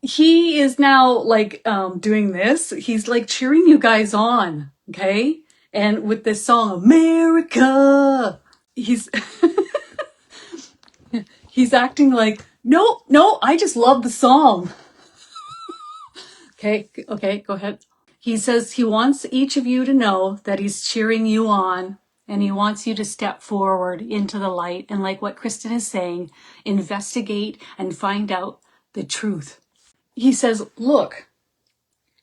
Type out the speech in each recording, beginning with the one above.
he is now like doing this. He's like cheering you guys on, okay? And with this song, America, he's he's acting like, no, I just love the song. Okay, go ahead. He says he wants each of you to know that he's cheering you on and he wants you to step forward into the light. And like what Kristin is saying, investigate and find out the truth. He says, look,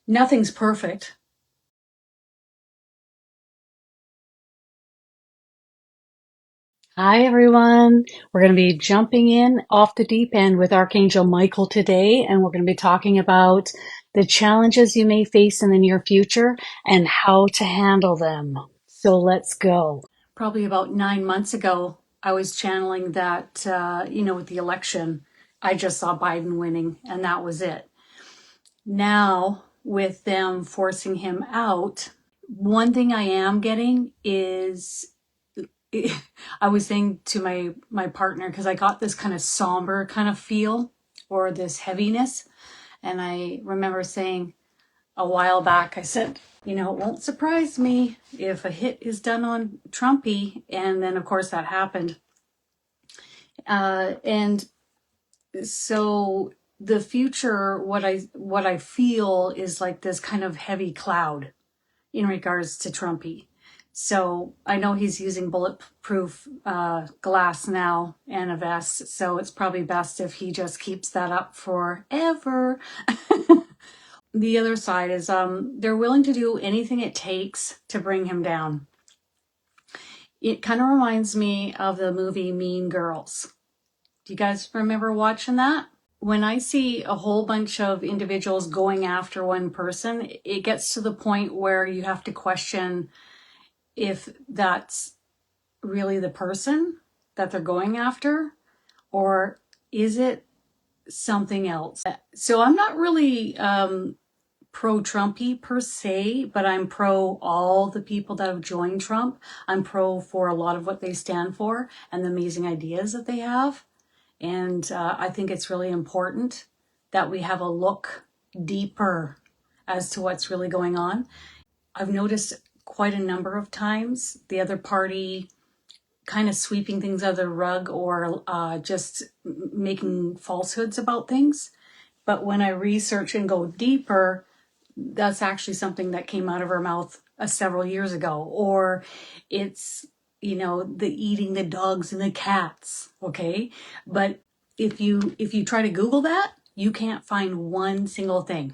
nothing's perfect. Hi, everyone. We're going to be jumping in off the deep end with Archangel Michael today, and we're going to be talking about the challenges you may face in the near future and how to handle them. So let's go. Probably about 9 months ago, I was channeling that, with the election, I just saw Biden winning, and that was it. Now, with them forcing him out, one thing I am getting is I was saying to my partner, because I got this kind of somber kind of feel or this heaviness. And I remember saying a while back, I said, it won't surprise me if a hit is done on Trumpy. And then, of course, that happened. And so the future, what I feel is like this kind of heavy cloud in regards to Trumpy. So I know he's using bulletproof glass now and a vest, so it's probably best if he just keeps that up forever. The other side is they're willing to do anything it takes to bring him down. It kind of reminds me of the movie Mean Girls. Do you guys remember watching that? When I see a whole bunch of individuals going after one person, it gets to the point where you have to question if that's really the person that they're going after, or is it something else? So I'm not really pro-Trumpy per se, but I'm pro all the people that have joined Trump. I'm pro for a lot of what they stand for and the amazing ideas that they have. And I think it's really important that we have a look deeper as to what's really going on. I've noticed quite a number of times the other party kind of sweeping things under the rug or just making falsehoods about things. But when I research and go deeper, that's actually something that came out of her mouth several years ago. Or it's, the eating the dogs and the cats, okay? But if you try to Google that, you can't find one single thing,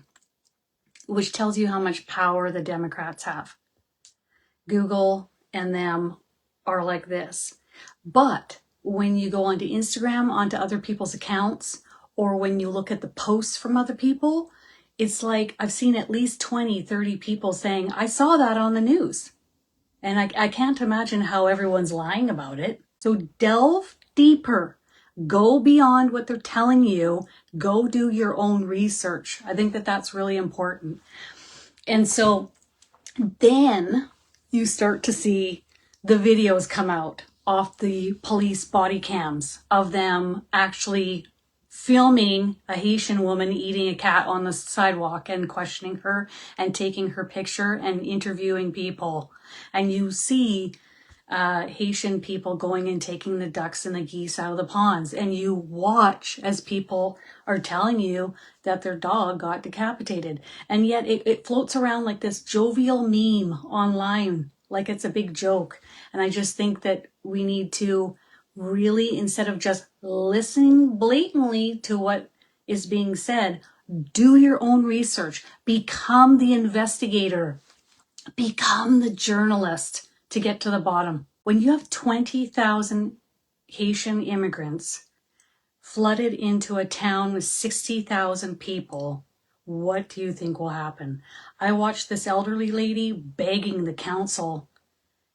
which tells you how much power the Democrats have. Google and them are like this. But when you go onto Instagram, onto other people's accounts, or when you look at the posts from other people, it's like I've seen at least 20, 30 people saying, I saw that on the news. And I can't imagine how everyone's lying about it. So delve deeper. Go beyond what they're telling you. Go do your own research. I think that that's really important. And so then you start to see the videos come out off the police body cams of them actually filming a Haitian woman eating a cat on the sidewalk and questioning her and taking her picture and interviewing people. And you see Haitian people going and taking the ducks and the geese out of the ponds. And you watch as people are telling you that their dog got decapitated. And yet it floats around like this jovial meme online, like it's a big joke. And I just think that we need to really, instead of just listening blatantly to what is being said, do your own research, become the investigator, become the journalist to get to the bottom. When you have 20,000 Haitian immigrants flooded into a town with 60,000 people, what do you think will happen? I watched this elderly lady begging the council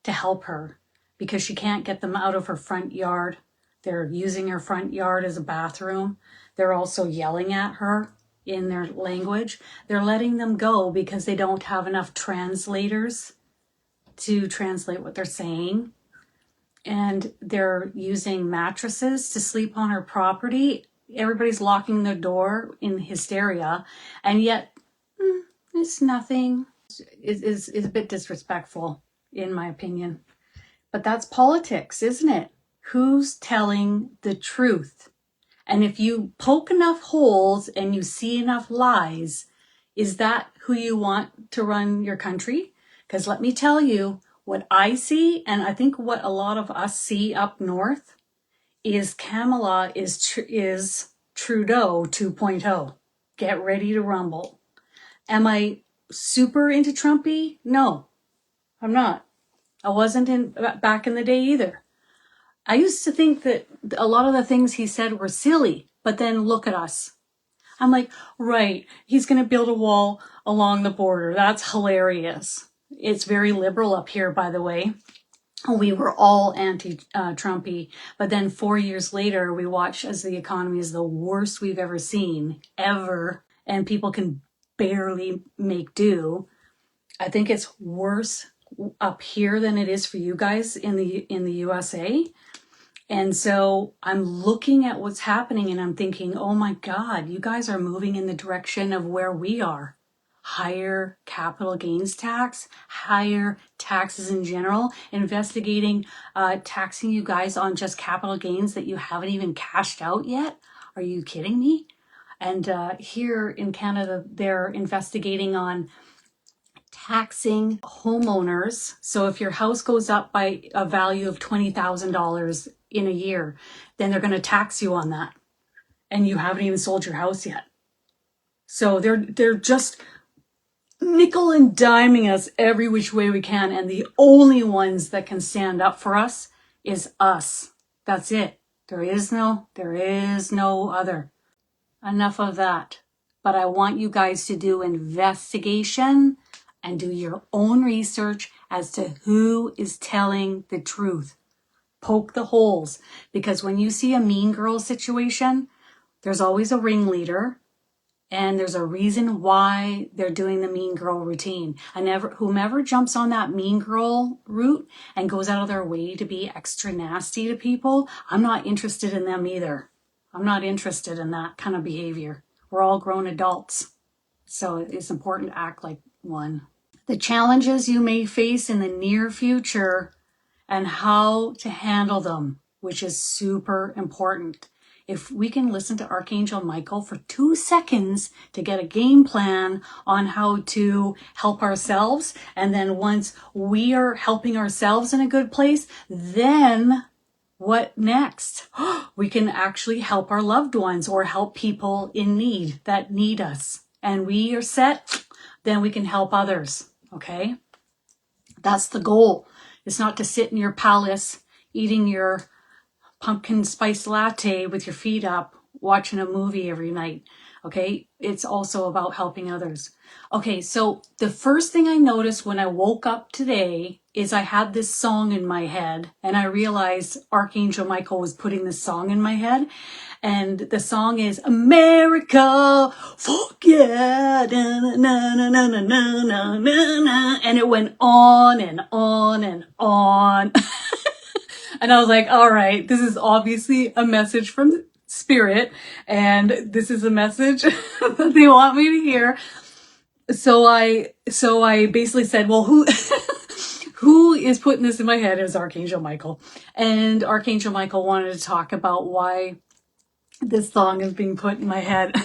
to help her because she can't get them out of her front yard. They're using her front yard as a bathroom. They're also yelling at her in their language. They're letting them go because they don't have enough translators to translate what they're saying. And they're using mattresses to sleep on her property. everybody's locking their door in hysteria, and yet it's nothing. Is a bit disrespectful, in my opinion. But that's politics, isn't it? Who's telling the truth? And if you poke enough holes and you see enough lies, is that who you want to run your country? Because let me tell you, what I see, and I think what a lot of us see up north, is Kamala is Trudeau 2.0. Get ready to rumble. Am I super into Trumpy? No, I'm not. I wasn't back in the day either. I used to think that a lot of the things he said were silly, but then look at us. I'm like, right, he's going to build a wall along the border. That's hilarious. It's very liberal up here, by the way. We were all anti-Trumpy, but then 4 years later, we watch as the economy is the worst we've ever seen, ever, and people can barely make do. I think it's worse up here than it is for you guys in the USA. And so I'm looking at what's happening and I'm thinking, oh my God, you guys are moving in the direction of where we are. Higher capital gains tax, higher taxes in general, investigating, taxing you guys on just capital gains that you haven't even cashed out yet. Are you kidding me? And here in Canada, they're investigating on taxing homeowners. So if your house goes up by a value of $20,000 in a year, then they're going to tax you on that. And you haven't even sold your house yet. So they're just nickel and diming us every which way we can. And the only ones that can stand up for us is us. That's it. There is no other. Enough of that. But I want you guys to do investigation and do your own research as to who is telling the truth. Poke the holes. Because when you see a mean girl situation, there's always a ringleader. And there's a reason why they're doing the mean girl routine. And whomever jumps on that mean girl route and goes out of their way to be extra nasty to people, I'm not interested in them either. I'm not interested in that kind of behavior. We're all grown adults. So it's important to act like one. The challenges you may face in the near future and how to handle them, which is super important. If we can listen to Archangel Michael for 2 seconds to get a game plan on how to help ourselves, and then once we are helping ourselves in a good place, then what next? We can actually help our loved ones or help people in need that need us. And we are set, then we can help others. Okay? That's the goal. It's not to sit in your palace eating your pumpkin spice latte with your feet up, watching a movie every night. Okay? It's also about helping others. Okay, so the first thing I noticed when I woke up today is I had this song in my head, and I realized Archangel Michael was putting this song in my head. And the song is America, fuck yeah, na na na na na na na na, and it went on and on and on. And I was like, all right, this is obviously a message from Spirit, and this is a message that they want me to hear. So I basically said, well, who is putting this in my head? It was Archangel Michael. And Archangel Michael wanted to talk about why this song is being put in my head.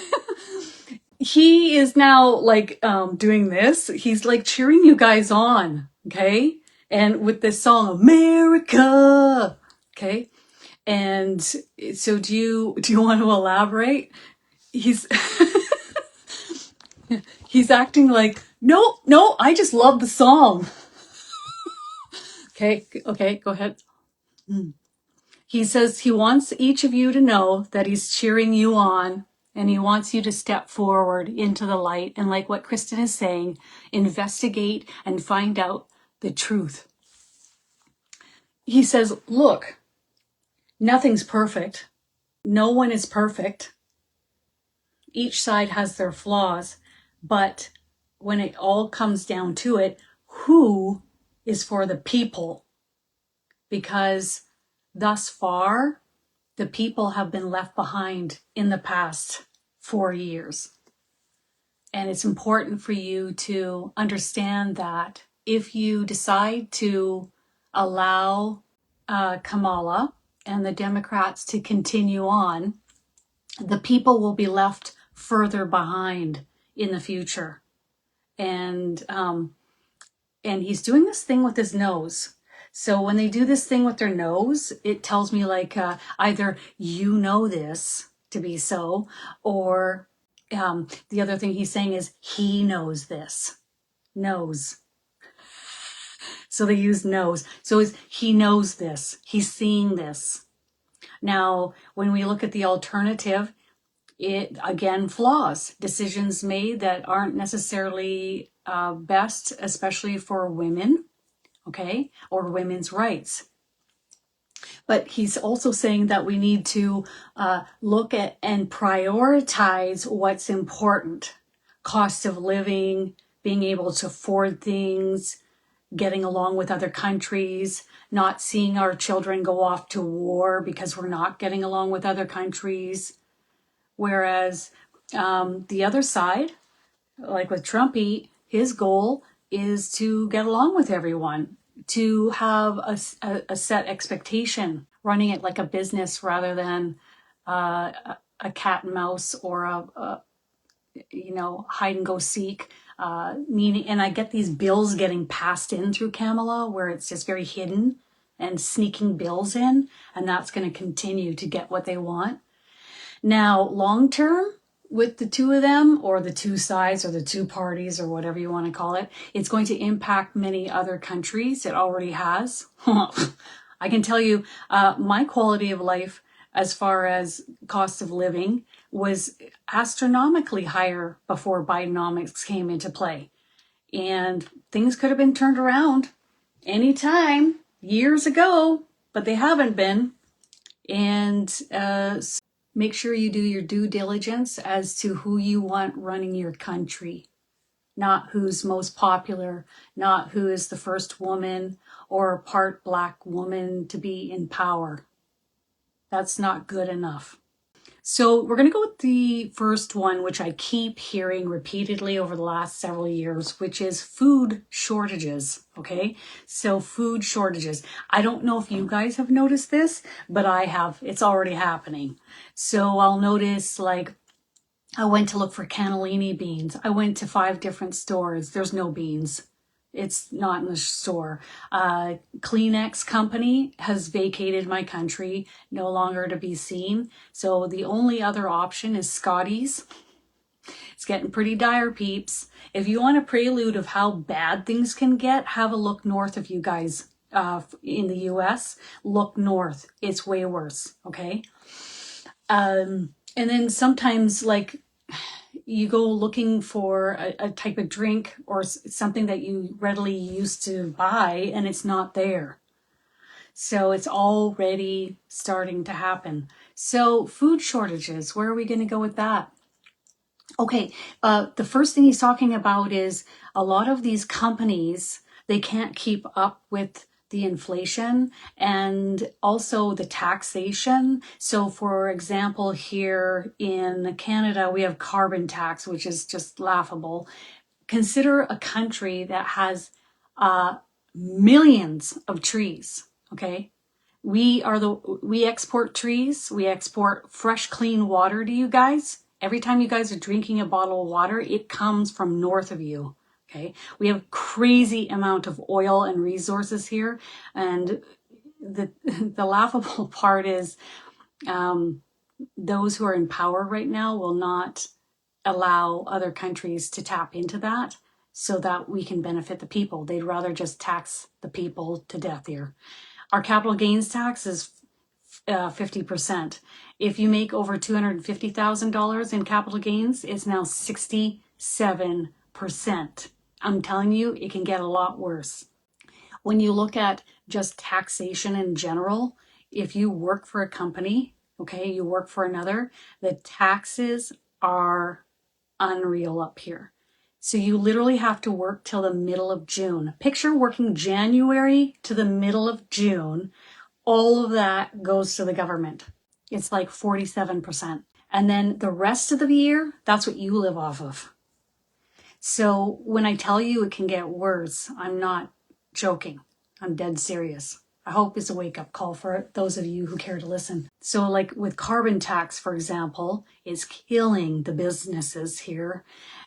He is now like doing this. He's like cheering you guys on, okay? And with this song, America, okay? And so do you want to elaborate? He's he's acting like, no, I just love the song. Okay, go ahead. He says he wants each of you to know that he's cheering you on, and he wants you to step forward into the light. And like what Kristin is saying, investigate and find out the truth. He says, look, nothing's perfect. No one is perfect. Each side has their flaws, but when it all comes down to it, who is for the people? Because thus far, the people have been left behind in the past 4 years. And it's important for you to understand that if you decide to allow Kamala and the Democrats to continue on, the people will be left further behind in the future. And he's doing this thing with his nose. So when they do this thing with their nose, it tells me like either you know this to be so, or the other thing he's saying is he knows this. Knows. So they use knows. So he knows this. He's seeing this. Now, when we look at the alternative, it again flaws. Decisions made that aren't necessarily best, especially for women, okay, or women's rights. But he's also saying that we need to look at and prioritize what's important. Cost of living, being able to afford things, getting along with other countries, not seeing our children go off to war because we're not getting along with other countries. Whereas the other side, like with Trumpy, his goal is to get along with everyone, to have a set expectation, running it like a business rather than a cat and mouse or a hide and go seek. Meaning, and I get these bills getting passed in through Kamala where it's just very hidden and sneaking bills in, and that's going to continue to get what they want. Now, long term, with the two of them, or the two sides, or the two parties, or whatever you want to call it, it's going to impact many other countries. It already has. I can tell you, my quality of life, as far as cost of living, was astronomically higher before Bidenomics came into play. And things could have been turned around anytime, years ago, but they haven't been. And make sure you do your due diligence as to who you want running your country. Not who's most popular, not who is the first woman or part black woman to be in power. That's not good enough. So we're going to go with the first one, which I keep hearing repeatedly over the last several years, which is food shortages. Okay, so food shortages. I don't know if you guys have noticed this, but I have. It's already happening. So I'll notice, like, I went to look for cannellini beans. I went to 5 different stores. There's no beans. It's not in the store. Kleenex company has vacated my country, no longer to be seen. So the only other option is Scotty's. It's getting pretty dire, peeps. If you want a prelude of how bad things can get, have a look north of you guys in the US. Look north. It's way worse, okay? And then sometimes, like, you go looking for a type of drink or something that you readily used to buy, and it's not there. So it's already starting to happen. So food shortages, where are we going to go with that? Okay, the first thing he's talking about is a lot of these companies, they can't keep up with the inflation and also the taxation. So for example, here in Canada, we have carbon tax, which is just laughable. Consider a country that has millions of trees, okay? We export trees, we export fresh, clean water to you guys. Every time you guys are drinking a bottle of water, it comes from north of you. Okay, we have crazy amount of oil and resources here, and the laughable part is those who are in power right now will not allow other countries to tap into that so that we can benefit the people. They'd rather just tax the people to death here. Our capital gains tax is 50%. If you make over $250,000 in capital gains, it's now 67%. I'm telling you, it can get a lot worse. When you look at just taxation in general, if you work for a company, okay, you work for another, the taxes are unreal up here. So you literally have to work till the middle of June. Picture working January to the middle of June. All of that goes to the government. It's like 47%. And then the rest of the year, that's what you live off of. So when I tell you it can get worse, I'm not joking. I'm dead serious. I hope it's a wake-up call for those of you who care to listen. So like with carbon tax, for example, it's killing the businesses here.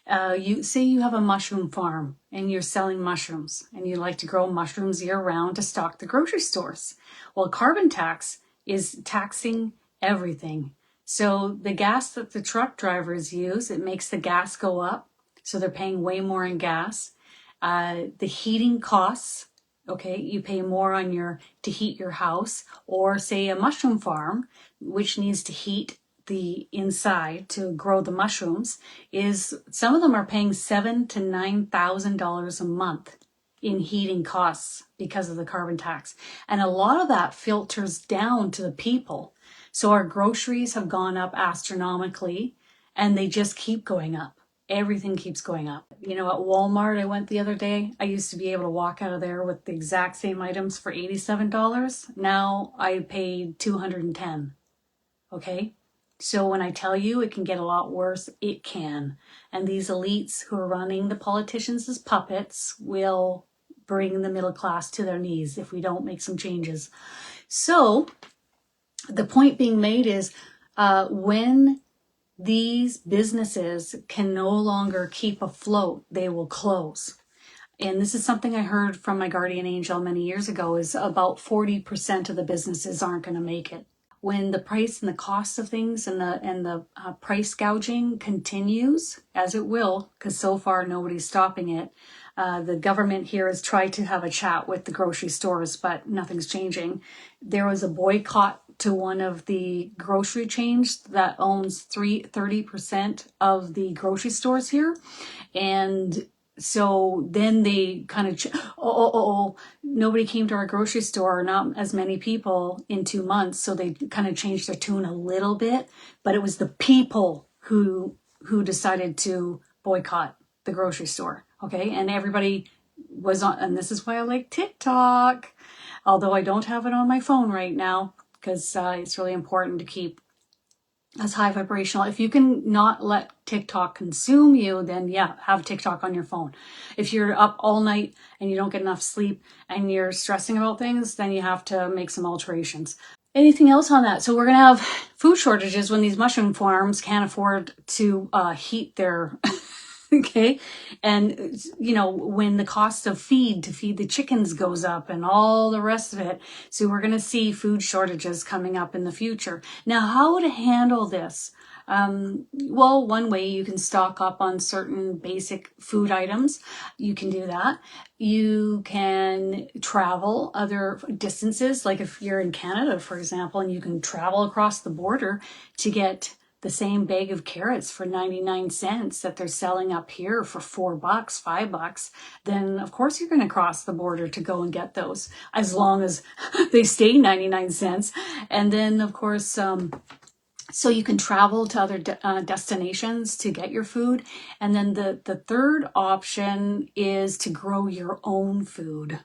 You say you have a mushroom farm and you're selling mushrooms and you like to grow mushrooms year round to stock the grocery stores. Well, carbon tax is taxing everything. So the gas that the truck drivers use, it makes the gas go up. So they're paying way more in gas. The heating costs, okay, you pay more on to heat your house, or say a mushroom farm, which needs to heat the inside to grow the mushrooms, is some of them are paying $7,000 to $9,000 a month in heating costs because of the carbon tax. And a lot of that filters down to the people. So our groceries have gone up astronomically and they just keep going up. Everything keeps going up. You know, at Walmart, I went the other day. I used to be able to walk out of there with the exact same items for $87. Now I paid $210. Okay? So when I tell you it can get a lot worse, it can. And these elites who are running the politicians as puppets will bring the middle class to their knees if we don't make some changes. So the point being made is when these businesses can no longer keep afloat, they will close. And this is something I heard from my guardian angel many years ago, is about 40% of the businesses aren't going to make it. When the price and the cost of things and the price gouging continues, as it will, because so far nobody's stopping it. The government here has tried to have a chat with the grocery stores, but nothing's changing. There was a boycott to one of the grocery chains that owns 30% of the grocery stores here. And so then they kind of, nobody came to our grocery store, not as many people in 2 months. So they kind of changed their tune a little bit, but it was the people who decided to boycott the grocery store. Okay. And everybody was on, and this is why I like TikTok, although I don't have it on my phone right now, because it's really important to keep as high vibrational. If you can not let TikTok consume you, then yeah, have TikTok on your phone. If you're up all night and you don't get enough sleep and you're stressing about things, then you have to make some alterations. Anything else on that? So we're going to have food shortages when these mushroom farms can't afford to heat their... Okay. And, you know, when the cost of feed to feed the chickens goes up and all the rest of it. So we're going to see food shortages coming up in the future. Now, how to handle this? Well, one way you can stock up on certain basic food items. You can do that. You can travel other distances. Like if you're in Canada, for example, and you can travel across the border to get the same bag of carrots for 99 cents that they're selling up here for $4, $5, then of course you're going to cross the border to go and get those, as long as they stay 99 cents. And then of course, so you can travel to other destinations to get your food. And then the third option is to grow your own food.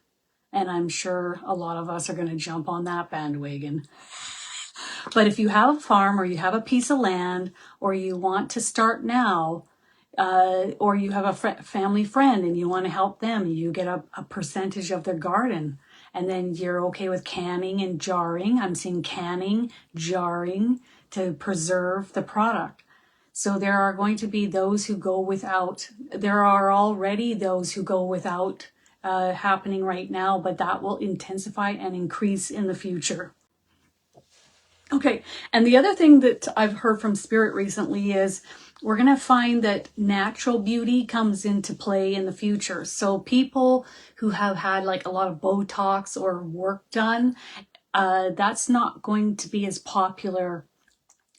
And I'm sure a lot of us are going to jump on that bandwagon. But if you have a farm or you have a piece of land or you want to start now, or you have a family friend and you want to help them, you get a percentage of their garden. And then you're okay with canning and jarring. I'm seeing canning, jarring to preserve the product. So there are going to be those who go without. There are already those who go without happening right now, but that will intensify and increase in the future. Okay, and the other thing that I've heard from Spirit recently is we're going to find that natural beauty comes into play in the future. So people who have had like a lot of Botox or work done, that's not going to be as popular.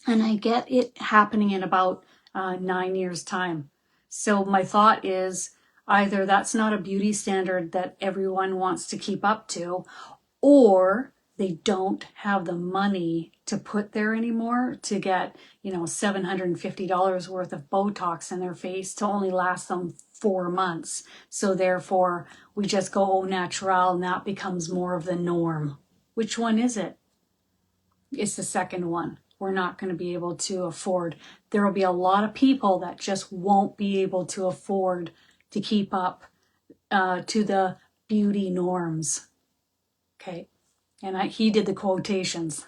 And I get it happening in about 9 years' time. So my thought is either that's not a beauty standard that everyone wants to keep up to, or they don't have the money to put there anymore to get, you know, $750 worth of Botox in their face to only last them 4 months. So therefore, we just go au natural and that becomes more of the norm. Which one is it? It's the second one. we're not going to be able to afford. There will be a lot of people that just won't be able to afford to keep up to the beauty norms. Okay. And he did the quotations.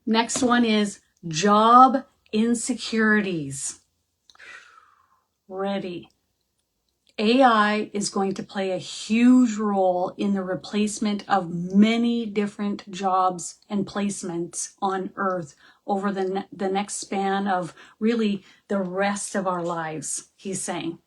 Next one is job insecurities. Ready. AI is going to play a huge role in the replacement of many different jobs and placements on Earth over the next span of really the rest of our lives, he's saying.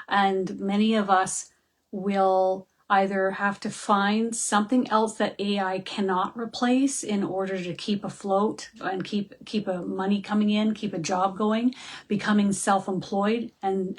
And many of us will either have to find something else that AI cannot replace in order to keep afloat and keep a money coming in, keep a job going, becoming self-employed and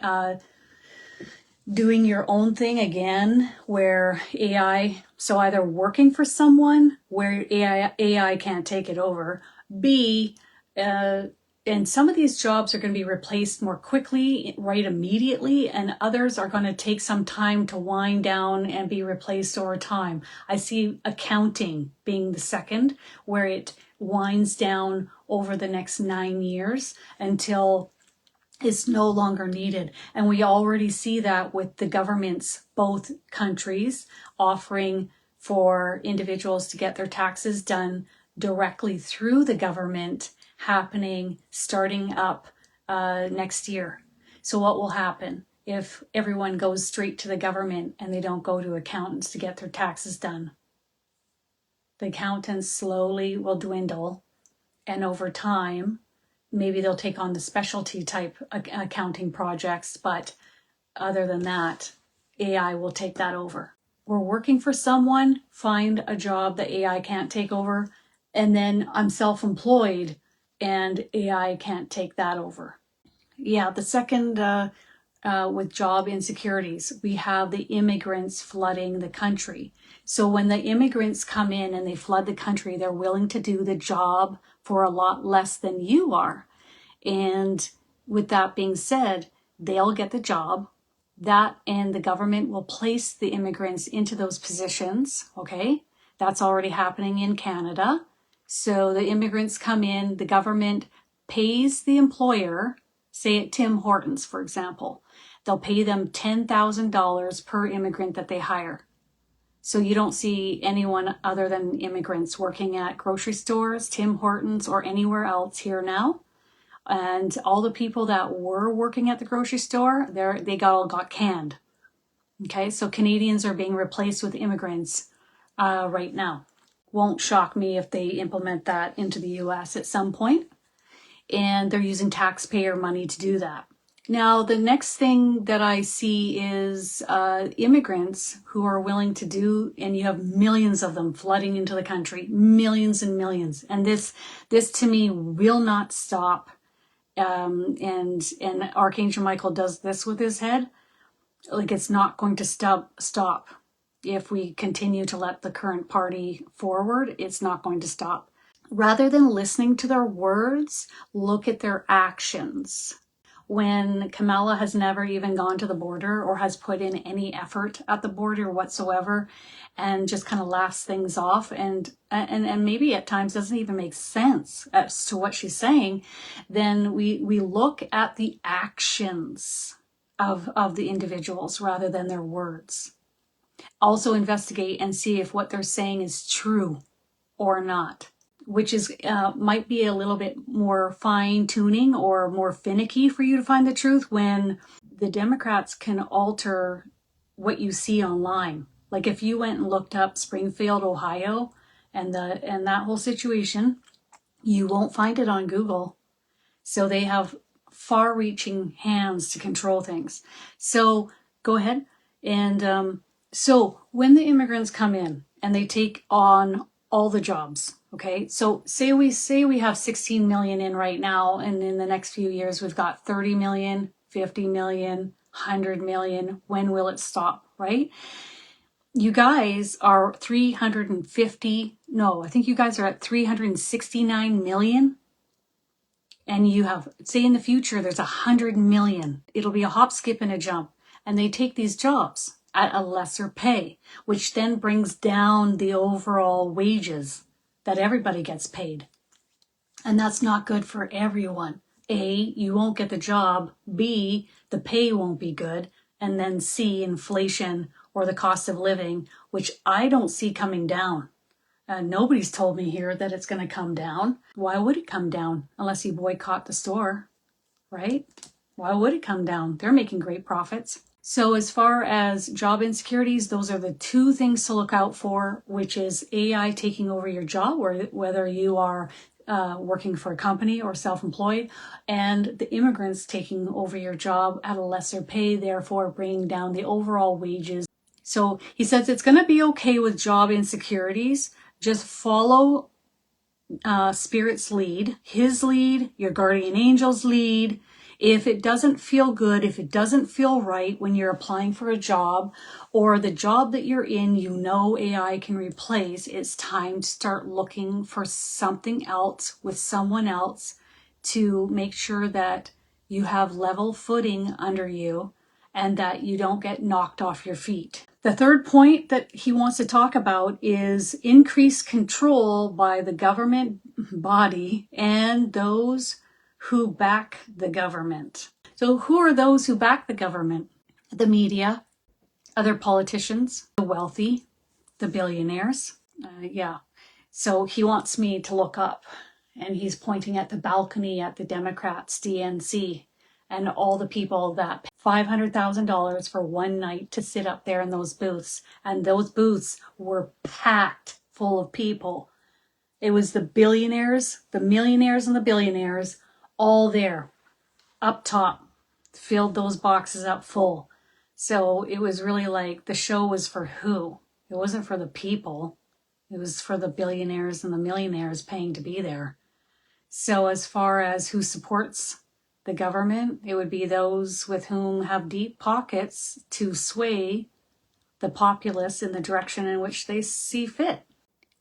doing your own thing again, where AI, so either working for someone where AI can't take it over, B, and some of these jobs are going to be replaced more quickly, right immediately, and others are going to take some time to wind down and be replaced over time. I see accounting being the second, where it winds down over the next 9 years until is no longer needed. And we already see that with the governments, both countries, offering for individuals to get their taxes done directly through the government, happening starting up next year. So what will happen if everyone goes straight to the government and they don't go to accountants to get their taxes done? The accountants slowly will dwindle, and over time, maybe they'll take on the specialty type accounting projects, but other than that, AI will take that over. We're working for someone, find a job that AI can't take over, and then I'm self-employed and AI can't take that over. Yeah, the second with job insecurities, we have the immigrants flooding the country. So when the immigrants come in and they flood the country, they're willing to do the job for a lot less than you are. And with that being said, they'll get the job. That and the government will place the immigrants into those positions. Okay, that's already happening in Canada. So the immigrants come in, the government pays the employer, say at Tim Hortons, for example, they'll pay them $10,000 per immigrant that they hire. So you don't see anyone other than immigrants working at grocery stores, Tim Hortons, or anywhere else here now. And all the people that were working at the grocery store, they all got canned. Okay, so Canadians are being replaced with immigrants right now. Won't shock me if they implement that into the US at some point. And they're using taxpayer money to do that. Now, the next thing that I see is immigrants who are willing to do, and you have millions of them flooding into the country, millions and millions. And this to me will not stop. And Archangel Michael does this with his head. Like, it's not going to stop. If we continue to let the current party forward, it's not going to stop. Rather than listening to their words, look at their actions. When Kamala has never even gone to the border or has put in any effort at the border whatsoever, and just kind of laughs things off, and maybe at times doesn't even make sense as to what she's saying, then we look at the actions of the individuals rather than their words. Also investigate and see if what they're saying is true or not, which is might be a little bit more fine-tuning or more finicky for you to find the truth when the Democrats can alter what you see online. Like if you went and looked up Springfield, Ohio, and that whole situation, you won't find it on Google. So they have far-reaching hands to control things. So go ahead. And so when the immigrants come in and they take on all the jobs, okay, so say we have 16 million in right now, and in the next few years we've got 30 million, 50 million, 100 million. When will it stop, right? You guys are 350, no, I think you guys are at 369 million. And you have, say in the future, there's 100 million. It'll be a hop, skip, and a jump. And they take these jobs at a lesser pay, which then brings down the overall wages that everybody gets paid. And that's not good for everyone. A, you won't get the job. B, the pay won't be good. And then C, inflation or the cost of living, which I don't see coming down. Nobody's told me here that it's going to come down. Why would it come down unless you boycott the store, right? Why would it come down? They're making great profits. So as far as job insecurities, those are the two things to look out for, which is AI taking over your job, or whether you are working for a company or self-employed, and the immigrants taking over your job at a lesser pay, therefore bringing down the overall wages. So he says it's going to be okay with job insecurities. Just follow Spirit's lead, his lead, your guardian angel's lead. If it doesn't feel good, if it doesn't feel right when you're applying for a job, or the job that you're in, you know AI can replace, it's time to start looking for something else with someone else to make sure that you have level footing under you and that you don't get knocked off your feet. The third point that he wants to talk about is increased control by the government body and those who back the government. So who are those who back the government? The media, other politicians, the wealthy, the billionaires. Yeah. So he wants me to look up, and he's pointing at the balcony at the Democrats, DNC, and all the people that pay $500,000 for one night to sit up there in those booths. And those booths were packed full of people. It was the billionaires, the millionaires, and the billionaires all there up top, filled those boxes up full. So it was really like the show was for who? It wasn't for the people. It was for the billionaires and the millionaires paying to be there. So as far as who supports the government, it would be those with whom have deep pockets to sway the populace in the direction in which they see fit.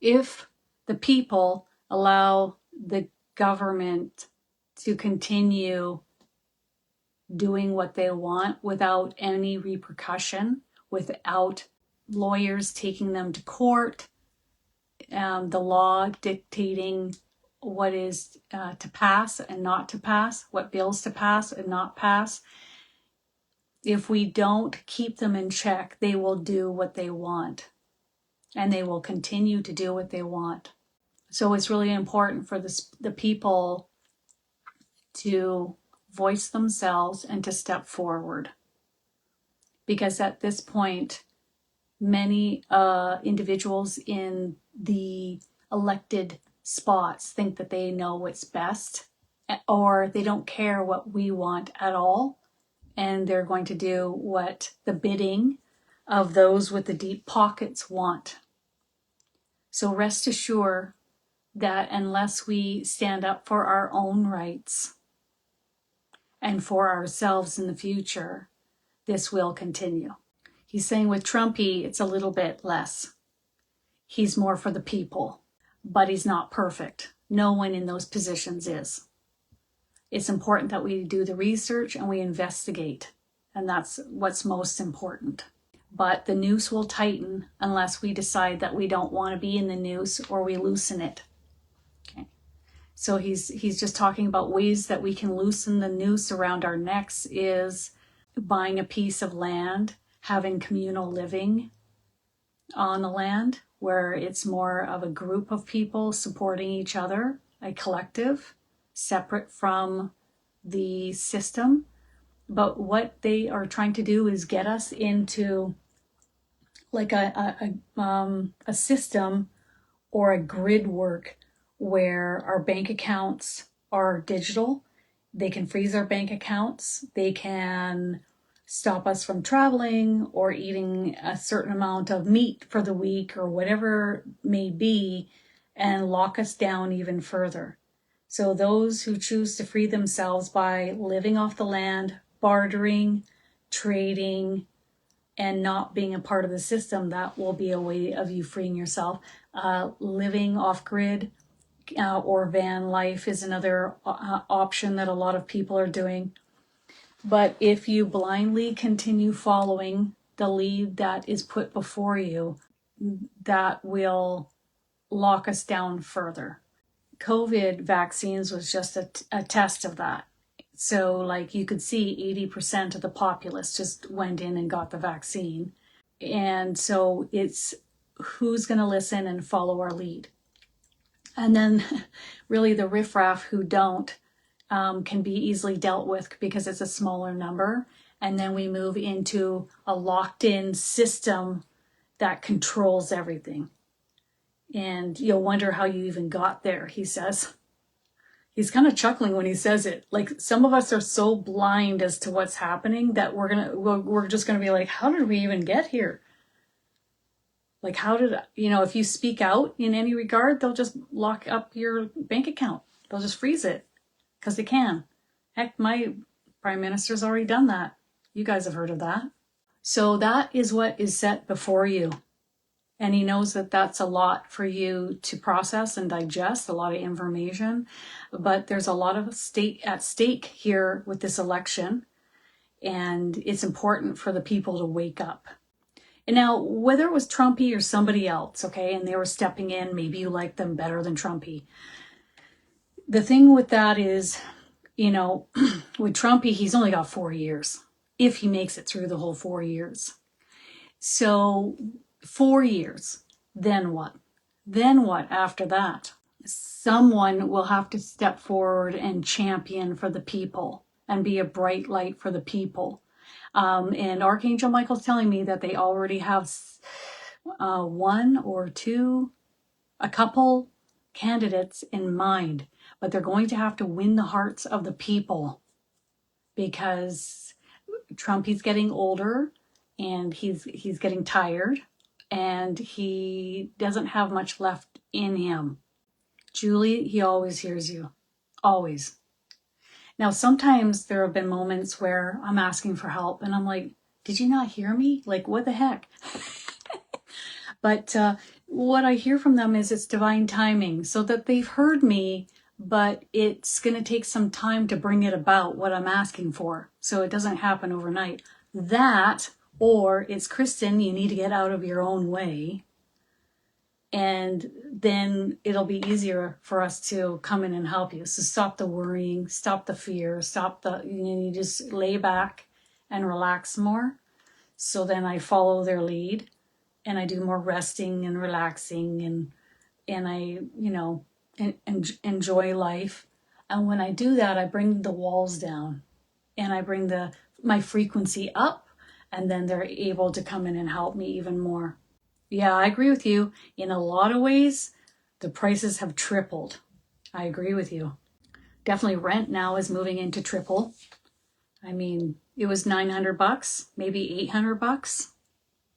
If the people allow the government to continue doing what they want without any repercussion, without lawyers taking them to court, the law dictating what is to pass and not to pass, what bills to pass and not pass. If we don't keep them in check, they will do what they want, and they will continue to do what they want. So it's really important for the people to voice themselves and to step forward. Because at this point, many individuals in the elected spots think that they know what's best, or they don't care what we want at all, and they're going to do what the bidding of those with the deep pockets want. So rest assured that unless we stand up for our own rights and for ourselves in the future, this will continue. He's saying with Trumpy, it's a little bit less. He's more for the people, but he's not perfect. No one in those positions is. It's important that we do the research and we investigate, and that's what's most important. But the noose will tighten unless we decide that we don't want to be in the noose or we loosen it. Okay. So he's just talking about ways that we can loosen the noose around our necks is buying a piece of land, having communal living on the land where it's more of a group of people supporting each other, a collective, separate from the system. But what they are trying to do is get us into like a system or a grid work where our bank accounts are digital. They can freeze our bank accounts. They can stop us from traveling or eating a certain amount of meat for the week or whatever may be, and lock us down even further. So those who choose to free themselves by living off the land, bartering, trading, and not being a part of the system, that will be a way of you freeing yourself. Living off grid or van life is another option that a lot of people are doing. But if you blindly continue following the lead that is put before you, that will lock us down further. COVID vaccines was just a test of that. So like you could see 80% of the populace just went in and got the vaccine. And so it's who's going to listen and follow our lead. And then really the riffraff who don't can be easily dealt with because it's a smaller number. And then we move into a locked in system that controls everything. And you'll wonder how you even got there, he says. He's kind of chuckling when he says it. Like some of us are so blind as to what's happening that we're just gonna be like, how did we even get here? Like how did, if you speak out in any regard, they'll just lock up your bank account. They'll just freeze it because they can. Heck, my prime minister's already done that. You guys have heard of that. So that is what is set before you. And he knows that that's a lot for you to process and digest, a lot of information. But there's a lot of at stake here with this election. And it's important for the people to wake up. And now, whether it was Trumpy or somebody else, okay, and they were stepping in, maybe you like them better than Trumpy. The thing with that is, with Trumpy, he's only got 4 years, if he makes it through the whole 4 years. So 4 years, then what? Then what after that? Someone will have to step forward and champion for the people and be a bright light for the people. And Archangel Michael's telling me that they already have one or two, a couple candidates in mind, but they're going to have to win the hearts of the people because Trumpy's getting older and he's getting tired and he doesn't have much left in him. Julie, he always hears you. Always. Now, sometimes there have been moments where I'm asking for help and I'm like, did you not hear me? Like, what the heck? But what I hear from them is it's divine timing, so that they've heard me, but it's going to take some time to bring it about, what I'm asking for. So it doesn't happen overnight. That, or it's Kristin, you need to get out of your own way. And then it'll be easier for us to come in and help you. So stop the worrying, stop the fear, you just lay back and relax more. So then I follow their lead and I do more resting and relaxing and I, enjoy life. And when I do that, I bring the walls down and I bring my frequency up, and then they're able to come in and help me even more. Yeah, I agree with you. In a lot of ways, the prices have tripled. I agree with you. Definitely rent now is moving into triple. I mean, it was $900, maybe $800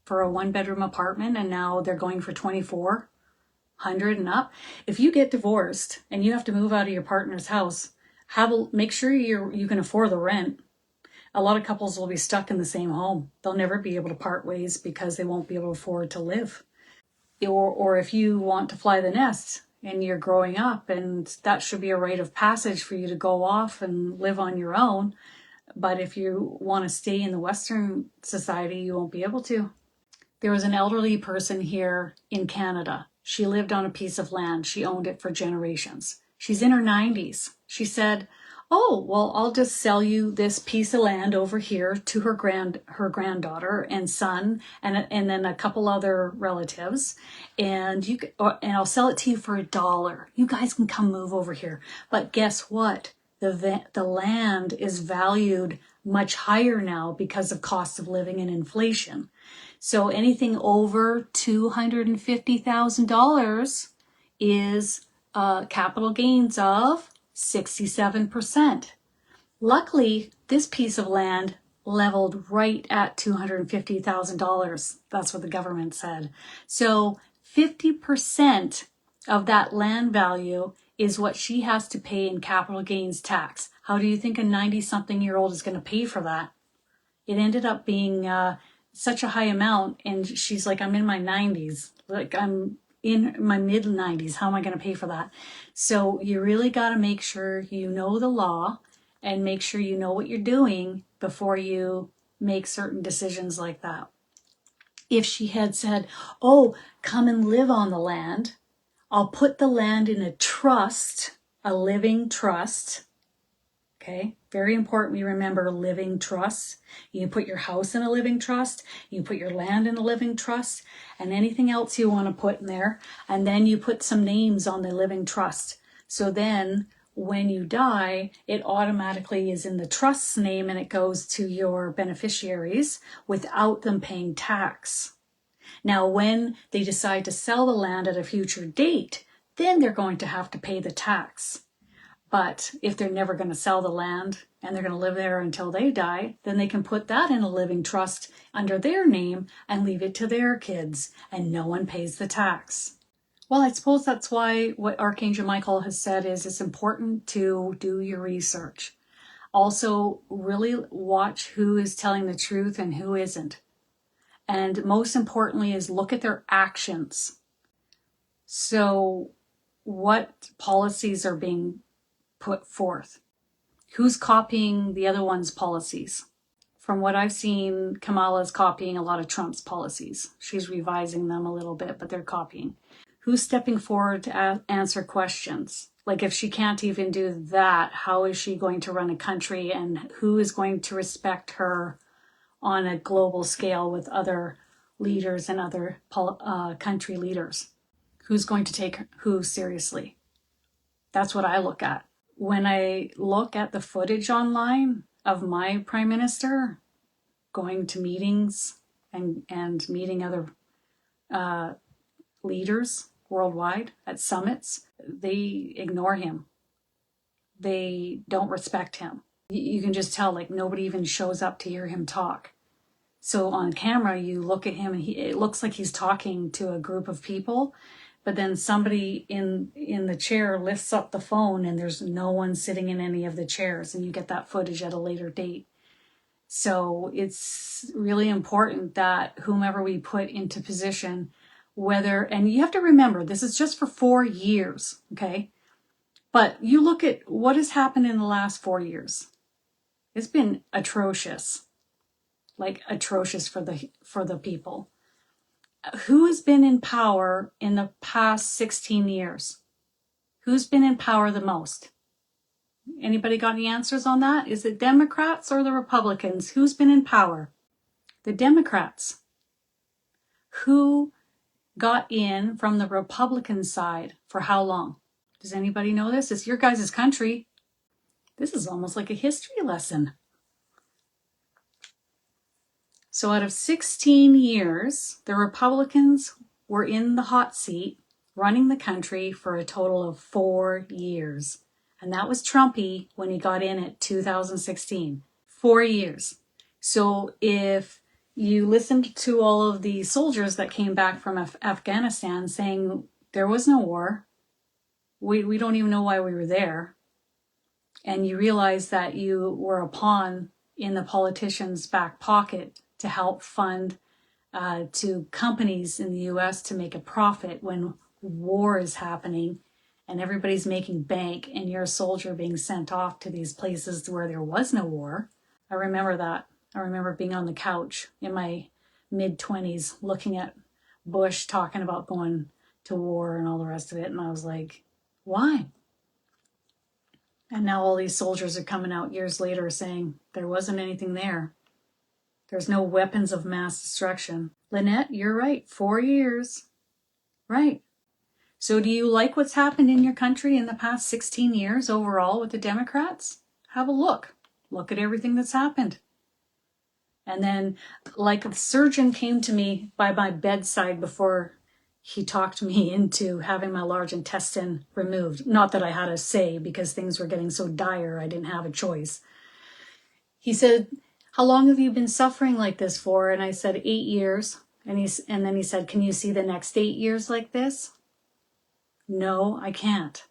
for a 1-bedroom apartment, and now they're going for $2,400 and up. If you get divorced and you have to move out of your partner's house, make sure you can afford the rent. A lot of couples will be stuck in the same home. They'll never be able to part ways because they won't be able to afford to live. Or if you want to fly the nest and you're growing up, and that should be a rite of passage for you to go off and live on your own. But if you want to stay in the Western society, you won't be able to. There was an elderly person here in Canada. She lived on a piece of land. She owned it for generations. She's in her 90s. She said, oh, well, I'll just sell you this piece of land over here to her granddaughter and son and then a couple other relatives, and I'll sell it to you for $1. You guys can come move over here. But guess what? The land is valued much higher now because of cost of living and inflation. So anything over $250,000 is capital gains of 67%. Luckily, this piece of land leveled right at $250,000. That's what the government said. So 50% of that land value is what she has to pay in capital gains tax. How do you think a 90-something-year-old is going to pay for that? It ended up being such a high amount, and she's like, I'm in my 90s. Like, I'm in my mid-90s. How am I going to pay for that? So you really got to make sure you know the law and make sure you know what you're doing before you make certain decisions like that. If she had said, oh, come and live on the land, I'll put the land in a trust, a living trust. Okay, very important we remember living trusts. You can put your house in a living trust, you can put your land in a living trust, and anything else you want to put in there. And then you put some names on the living trust. So then when you die, it automatically is in the trust's name and it goes to your beneficiaries without them paying tax. Now, when they decide to sell the land at a future date, then they're going to have to pay the tax. But if they're never going to sell the land and they're going to live there until they die, then they can put that in a living trust under their name and leave it to their kids, and no one pays the tax. Well, I suppose that's why what Archangel Michael has said is it's important to do your research. Also, really watch who is telling the truth and who isn't. And most importantly is look at their actions. So what policies are being put forth? Who's copying the other one's policies? From what I've seen, Kamala's copying a lot of Trump's policies. She's revising them a little bit, but they're copying. Who's stepping forward to answer questions? Like if she can't even do that, how is she going to run a country, and who is going to respect her on a global scale with other leaders and other country leaders? Who's going to take who seriously? That's what I look at. When I look at the footage online of my prime minister going to meetings and meeting other leaders worldwide at summits, they ignore him. They don't respect him. You can just tell, like, nobody even shows up to hear him talk. So on camera, you look at him and it looks like he's talking to a group of people, but then somebody in the chair lifts up the phone and there's no one sitting in any of the chairs, and you get that footage at a later date. So it's really important that whomever we put into position, and you have to remember, this is just for 4 years, okay? But you look at what has happened in the last 4 years. It's been atrocious, like atrocious for the people. Who has been in power in the past 16 years? Who's been in power the most? Anybody got any answers on that? Is it Democrats or the Republicans? Who's been in power? The Democrats. Who got in from the Republican side for how long? Does anybody know this? It's your guys' country. This is almost like a history lesson. So out of 16 years, the Republicans were in the hot seat, running the country for a total of 4 years. And that was Trumpy when he got in at 2016. 4 years. So if you listened to all of the soldiers that came back from Afghanistan saying there was no war, we don't even know why we were there, and you realize that you were a pawn in the politicians' back pocket to help fund to companies in the US to make a profit when war is happening and everybody's making bank, and you're a soldier being sent off to these places where there was no war. I remember that. I remember being on the couch in my mid-20s looking at Bush talking about going to war and all the rest of it, and I was like, why? And now all these soldiers are coming out years later saying there wasn't anything there. There's no weapons of mass destruction. Lynette, you're right. 4 years. Right. So do you like what's happened in your country in the past 16 years overall with the Democrats? Have a look. Look at everything that's happened. And then, like, a surgeon came to me by my bedside before he talked me into having my large intestine removed. Not that I had a say, because things were getting so dire I didn't have a choice. He said, how long have you been suffering like this for? And I said, 8 years. And then he said, can you see the next 8 years like this? No, I can't.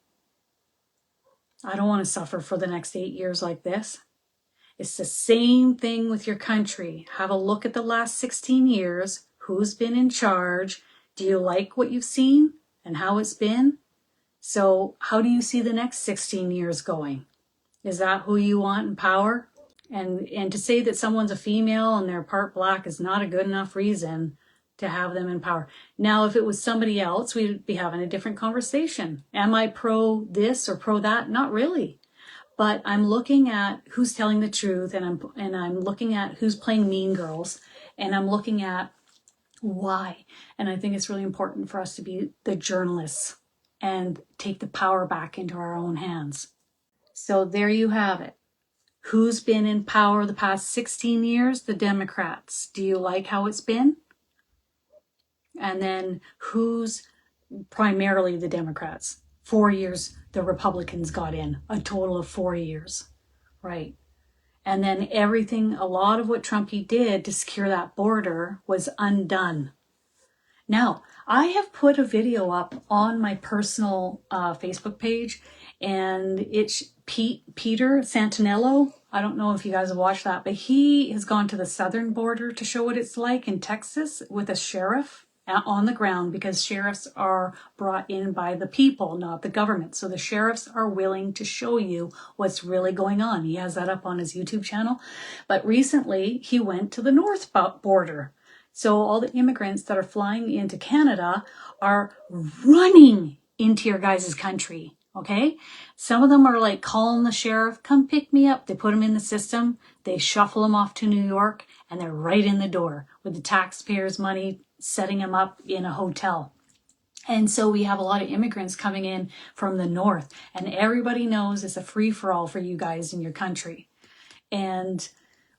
I don't want to suffer for the next 8 years like this. It's the same thing with your country. Have a look at the last 16 years. Who's been in charge? Do you like what you've seen and how it's been? So how do you see the next 16 years going? Is that who you want in power? And to say that someone's a female and they're part black is not a good enough reason to have them in power. Now, if it was somebody else, we'd be having a different conversation. Am I pro this or pro that? Not really. But I'm looking at who's telling the truth, and I'm looking at who's playing mean girls, and I'm looking at why. And I think it's really important for us to be the journalists and take the power back into our own hands. So there you have it. Who's been in power the past 16 years? The Democrats. Do you like how it's been? And then who's primarily the Democrats? 4 years the Republicans got in, a total of 4 years, right? And then everything, a lot of what Trumpy did to secure that border was undone. Now, I have put a video up on my personal Facebook page, and it's Peter Santenello. I don't know if you guys have watched that, but he has gone to the southern border to show what it's like in Texas with a sheriff on the ground, because sheriffs are brought in by the people, not the government. So the sheriffs are willing to show you what's really going on. He has that up on his YouTube channel. But recently he went to the north border. So all the immigrants that are flying into Canada are running into your guys' country. Okay. Some of them are like calling the sheriff, come pick me up. They put them in the system. They shuffle them off to New York, and they're right in the door with the taxpayers' money, setting them up in a hotel. And so we have a lot of immigrants coming in from the north, and everybody knows it's a free-for-all for you guys in your country. And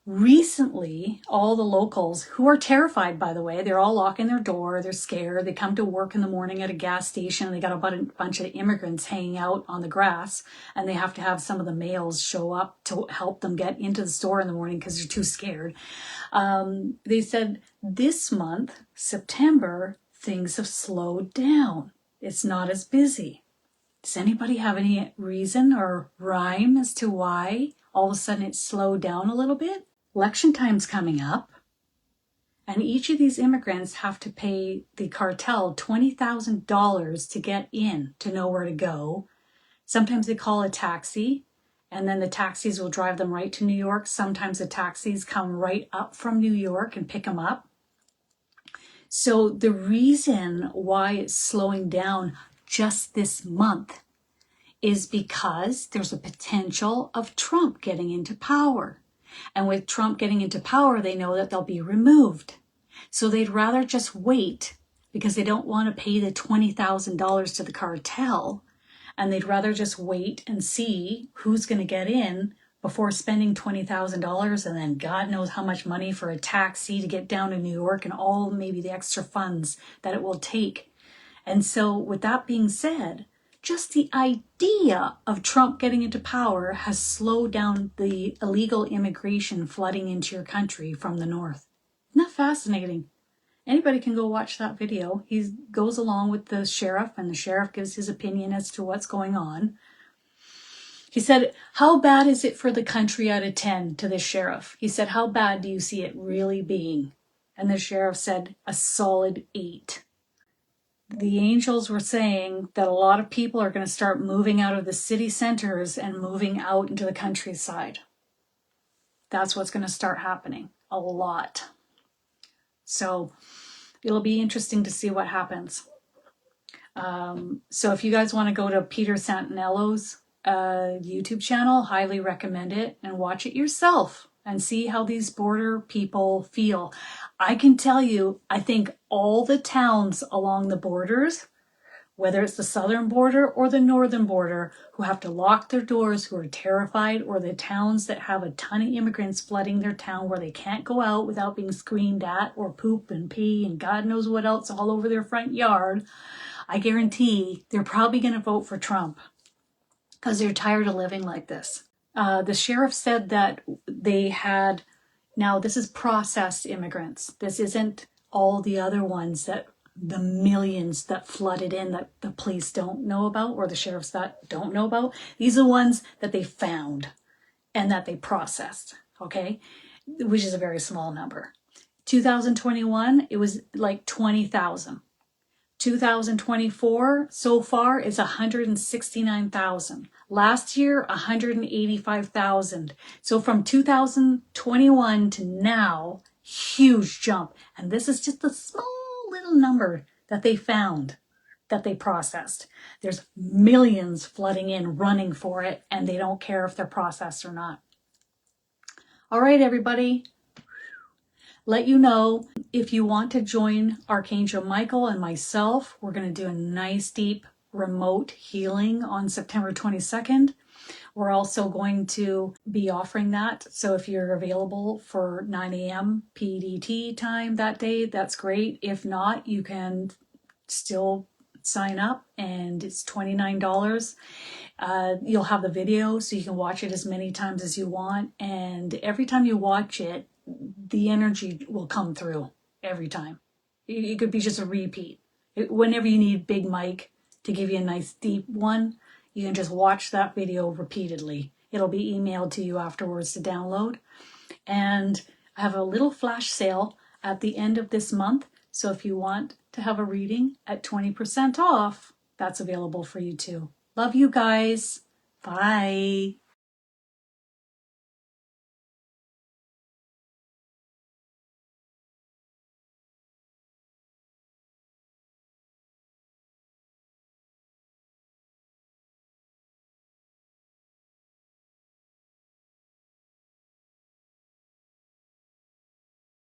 recently, all the locals, who are terrified, by the way, they're all locking their door, they're scared, they come to work in the morning at a gas station, and they got a bunch of immigrants hanging out on the grass, and they have to have some of the males show up to help them get into the store in the morning because they're too scared. They said this month, September, things have slowed down. It's not as busy. Does anybody have any reason or rhyme as to why all of a sudden it slowed down a little bit? Election time's coming up, and each of these immigrants have to pay the cartel $20,000 to get in, to know where to go. Sometimes they call a taxi, and then the taxis will drive them right to New York. Sometimes the taxis come right up from New York and pick them up. So the reason why it's slowing down just this month is because there's a potential of Trump getting into power. And with Trump getting into power, they know that they'll be removed. So they'd rather just wait, because they don't want to pay the $20,000 to the cartel. And they'd rather just wait and see who's going to get in before spending $20,000, and then God knows how much money for a taxi to get down to New York, and all maybe the extra funds that it will take. And so with that being said, just the idea of Trump getting into power has slowed down the illegal immigration flooding into your country from the north. Isn't that fascinating? Anybody can go watch that video. He goes along with the sheriff, and the sheriff gives his opinion as to what's going on. He said, how bad is it for the country out of 10 to the sheriff? He said, how bad do you see it really being? And the sheriff said, a solid 8. The angels were saying that a lot of people are going to start moving out of the city centers and moving out into the countryside. That's what's going to start happening. A lot. So it'll be interesting to see what happens. So if you guys want to go to Peter Santenello's YouTube channel, highly recommend it, and watch it yourself and see how these border people feel. I can tell you, I think all the towns along the borders, whether it's the southern border or the northern border, who have to lock their doors, who are terrified, or the towns that have a ton of immigrants flooding their town where they can't go out without being screamed at, or poop and pee and God knows what else all over their front yard, I guarantee they're probably going to vote for Trump because they're tired of living like this. The sheriff said that they had, now this is processed immigrants. This isn't all the other ones, that the millions that flooded in that the police don't know about, or the sheriffs that don't know about. These are the ones that they found and that they processed, okay? Which is a very small number. 2021, it was like 20,000. 2024 so far is 169,000. Last year, 185,000. So from 2021 to now, huge jump. And this is just a small little number that they found, that they processed. There's millions flooding in, running for it, and they don't care if they're processed or not. All right, everybody. Let you know if you want to join Archangel Michael and myself. We're going to do a nice deep remote healing on September 22nd. We're also going to be offering that. So if you're available for 9 a.m. PDT time that day, that's great. If not, you can still sign up, and it's $29. You'll have the video so you can watch it as many times as you want. And every time you watch it, the energy will come through every time. It could be just a repeat. Whenever you need Big Mike to give you a nice deep one, you can just watch that video repeatedly. It'll be emailed to you afterwards to download. And I have a little flash sale at the end of this month. So if you want to have a reading at 20% off, that's available for you too. Love you guys. Bye.